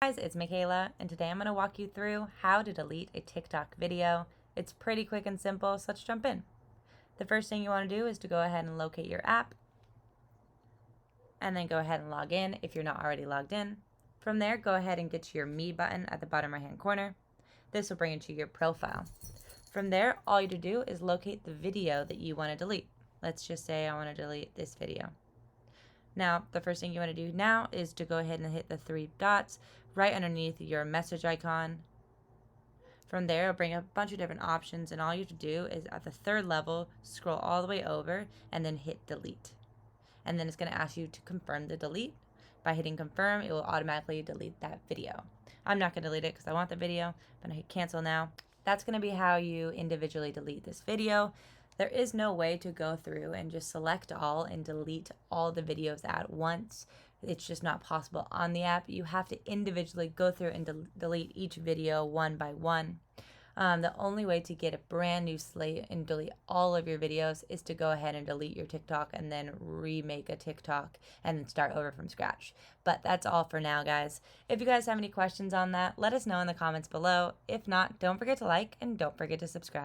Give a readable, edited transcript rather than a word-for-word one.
Guys, it's Michaela, and today I'm going to walk you through how to delete a TikTok video. It's pretty quick and simple, so let's jump in. The first thing you want to do is to go ahead and locate your app, and then go ahead and log in if you're not already logged in. From there, go ahead and get to your Me button at the bottom right hand corner. This will bring you to your profile. From there, all you have to do is locate the video that you want to delete. Let's just say I want to delete this video. Now, the first thing you want to do now is to go ahead and hit the three dots right underneath your message icon. From there, it'll bring up a bunch of different options, and all you have to do is at the third level, scroll all the way over and then hit delete. And then it's going to ask you to confirm the delete. By hitting confirm, it will automatically delete that video. I'm not going to delete it because I want the video. I'm going to hit cancel now. That's going to be how you individually delete this video. There is no way to go through and just select all and delete all the videos at once. It's just not possible on the app. You have to individually go through and delete each video one by one. The only way to get a brand new slate and delete all of your videos is to go ahead and delete your TikTok and then remake a TikTok and then start over from scratch. But that's all for now, guys. If you guys have any questions on that, let us know in the comments below. If not, don't forget to like and don't forget to subscribe.